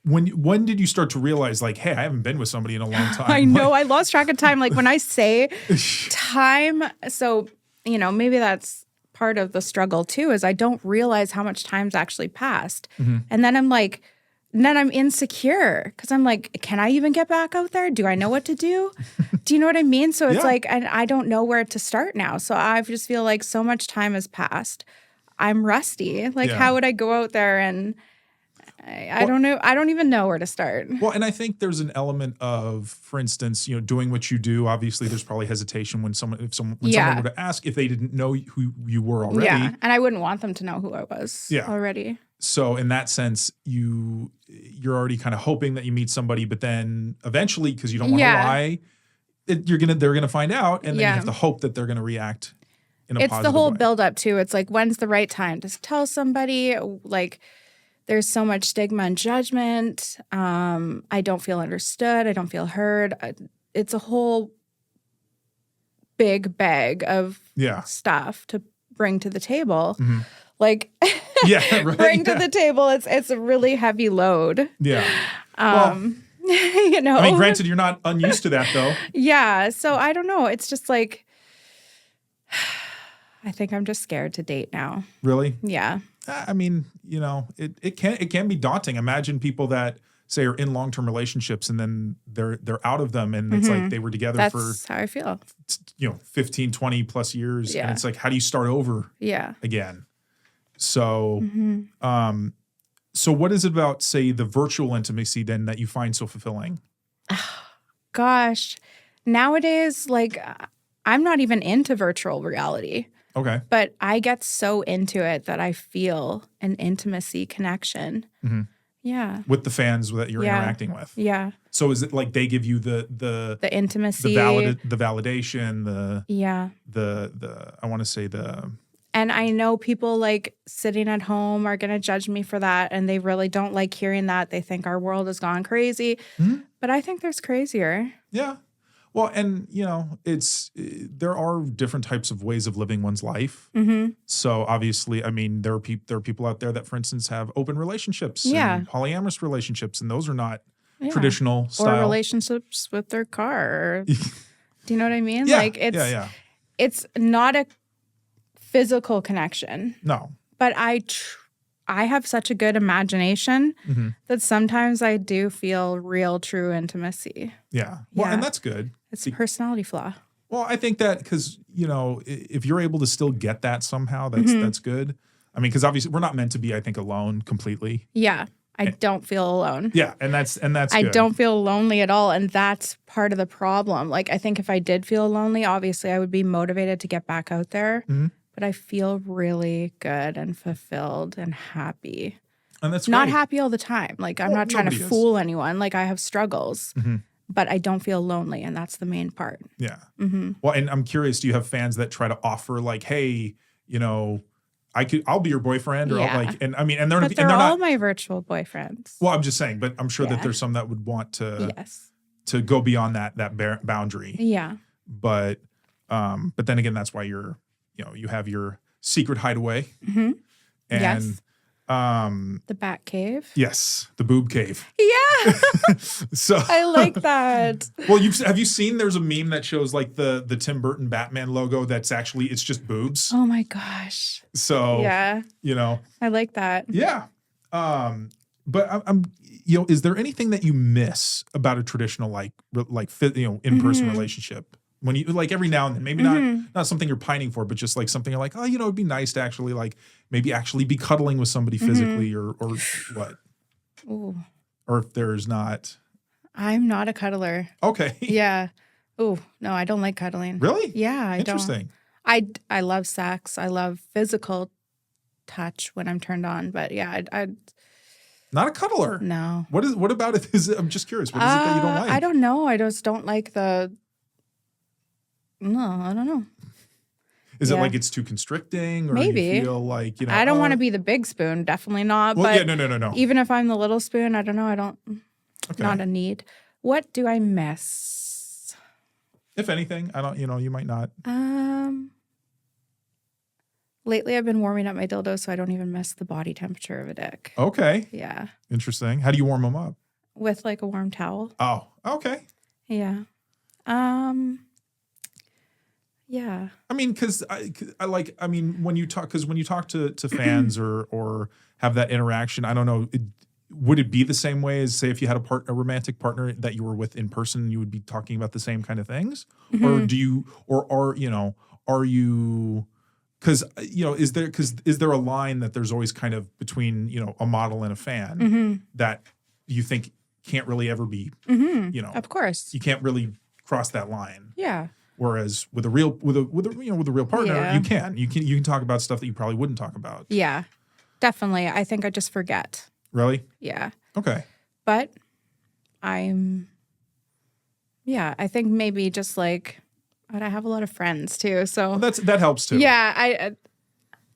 when did you start to realize like, hey, I haven't been with somebody in a long time? I know. I lost track of time. Like when I say time, so, maybe that's part of the struggle too, is I don't realize how much time's actually passed. And then I'm like, I'm insecure because I'm like, can I even get back out there? Do I know what to do? Do you know what I mean? So it's like, and I don't know where to start now. So I just feel like so much time has passed. I'm rusty. Like, how would I go out there and I don't know. I don't even know where to start. Well, and I think there's an element of, for instance, doing what you do. Obviously, there's probably hesitation when someone were to ask if they didn't know who you were already. Yeah, and I wouldn't want them to know who I was already. So in that sense, you're already kind of hoping that you meet somebody, but then eventually, because you don't want to lie, they're gonna find out, and then you have to hope that they're gonna react in a positive way. It's the whole build up too. It's like, when's the right time to tell somebody? Like, there's so much stigma and judgment. I don't feel understood. I don't feel heard. It's a whole big bag of stuff to bring to the table. Like, bring to the table. It's a really heavy load. Yeah. I mean, granted, you're not unused to that though. Yeah. So I don't know. It's just like, I think I'm just scared to date now. Really? Yeah. I mean, it can be daunting. Imagine people that say are in long-term relationships and then they're out of them, and it's like they were together for how I feel. 15, 20 plus years. And it's like, how do you start over again? So so what is it about, say, the virtual intimacy then that you find so fulfilling? Gosh, nowadays, like, I'm not even into virtual reality. Okay. But I get so into it that I feel an intimacy connection. Yeah. With the fans that you're interacting with. Yeah. So is it like they give you the intimacy, the validation, I want to say and I know people like sitting at home are going to judge me for that, and they really don't like hearing that. They think our world has gone crazy. But I think there's crazier. Yeah. Well, and there are different types of ways of living one's life. So obviously, I mean, there are people out there that, for instance, have open relationships, and polyamorous relationships, and those are not traditional style. Or relationships with their car. Do you know what I mean? Yeah, like it's not a physical connection. No, but I have such a good imagination that sometimes I do feel real, true intimacy. Yeah. Well, and that's good. It's a personality flaw. Well, I think that because, if you're able to still get that somehow, that's good. I mean, because obviously we're not meant to be, I think, alone completely. Yeah. I don't feel alone. Yeah. And that's I good. don't feel lonely at all. And that's part of the problem. Like, I think if I did feel lonely, obviously I would be motivated to get back out there. But I feel really good and fulfilled and happy. And that's not great. Happy all the time. Like, I'm not trying to fool anyone. Like, I have struggles. But I don't feel lonely, and that's the main part. Yeah. Well, and I'm curious, do you have fans that try to offer like, hey, I'll be your boyfriend, or I'll like, and I mean, and they're all not my virtual boyfriends. Well, I'm just saying, but I'm sure that there's some that would want to go beyond that boundary. Yeah. But then again, that's why you have your secret hideaway. And the Bat Cave. Yes, the Boob Cave. Yeah. So I like that. Well, have you seen? There's a meme that shows like the Tim Burton Batman logo. It's just boobs. Oh my gosh. So yeah, I like that. Yeah. But I'm is there anything that you miss about a traditional like in-person relationship? When you like every now and then, maybe not something you're pining for, but just like something you're like, oh, it'd be nice to actually like maybe actually be cuddling with somebody physically or what? Ooh. Or if there's not. I'm not a cuddler. Okay. Yeah. Ooh, no, I don't like cuddling. Really? Yeah, I Interesting. don't. I love sex. I love physical touch when I'm turned on, but yeah, I not a cuddler. No. What about it? I'm just curious. What is it that you don't like? I don't know. I just don't like No, I don't know. Is it like it's too constricting, or maybe you feel like I don't want to be the big spoon. Definitely not. Well, but yeah, no. Even if I'm the little spoon, I don't know. I don't. Okay. Not a need. What do I miss? If anything, I don't. You might not. Lately, I've been warming up my dildo so I don't even miss the body temperature of a dick. Okay. Yeah. Interesting. How do you warm them up? With like a warm towel. Oh, okay. Yeah. Yeah. I mean, because I mean, when you talk to fans or have that interaction, I don't know, would it be the same way as, say, if you had a romantic partner that you were with in person, you would be talking about the same kind of things? Or do you, are you, because, is there a line that there's always kind of between, a model and a fan that you think can't really ever be, Of course. you can't really cross that line. Yeah. Whereas with a real partner, Yeah. you can talk about stuff that you probably wouldn't talk about. Yeah. Definitely. I think I just forget. Really? Yeah. Okay. But I think maybe just like, but I have a lot of friends too. So Well, that helps too. yeah,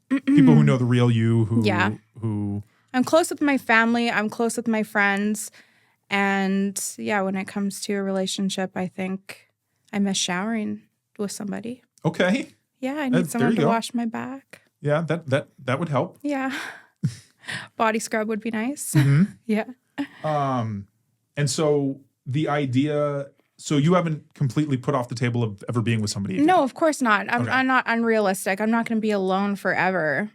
People who know the real you, Yeah. who I'm close with my family. I'm close with my friends. And yeah, when it comes to a relationship, I think I miss showering with somebody. okay. Yeah, I There need someone you to go. wash my back. Yeah, that would help. Yeah. Body scrub would be nice. Yeah. And so the idea, so you haven't completely put off the table of ever being with somebody again. No, of course not. Okay. I'm not unrealistic. I'm not going to be alone forever.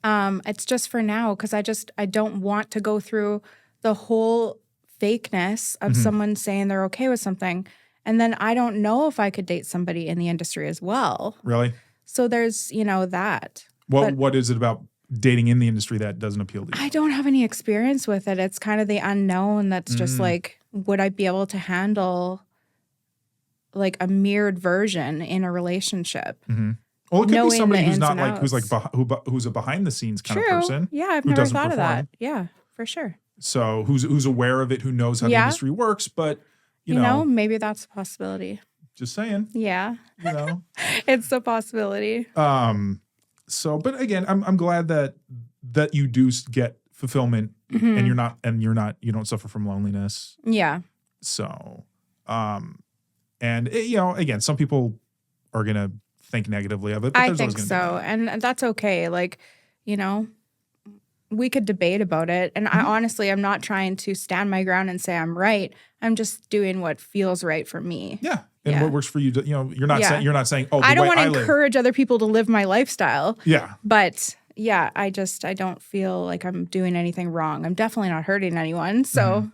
It's just for now because I don't want to go through the whole fakeness of someone saying they're okay with something. And then I don't know if I could date somebody in the industry as well. Really? So there's, that. What is it about dating in the industry that doesn't appeal to you? I don't have any experience with it. It's kind of the unknown that's just like, would I be able to handle like a mirrored version in a relationship? Well, it could be knowing somebody the who's ins not and like outs. who's a behind the scenes kind True. of person. Yeah, I've who never doesn't thought of perform. that. Yeah, for sure. So who's aware of it, who knows how the Yeah. industry works, but you You know, know, maybe that's a possibility. just saying, Yeah, you know. it's a possibility. So, but again, I'm glad that you do get fulfillment and you don't suffer from loneliness. Yeah. So, again, some people are gonna think negatively of it. But I there's think always gonna so. And that's okay. Like, we could debate about it. And I honestly, I'm not trying to stand my ground and say I'm right. I'm just doing what feels right for me. be, yeah, and Yeah. what works for you. You're not Yeah. saying oh, I don't want to live. encourage other people to live my lifestyle. Yeah, But yeah, I don't feel like I'm doing anything wrong. I'm definitely not hurting anyone. So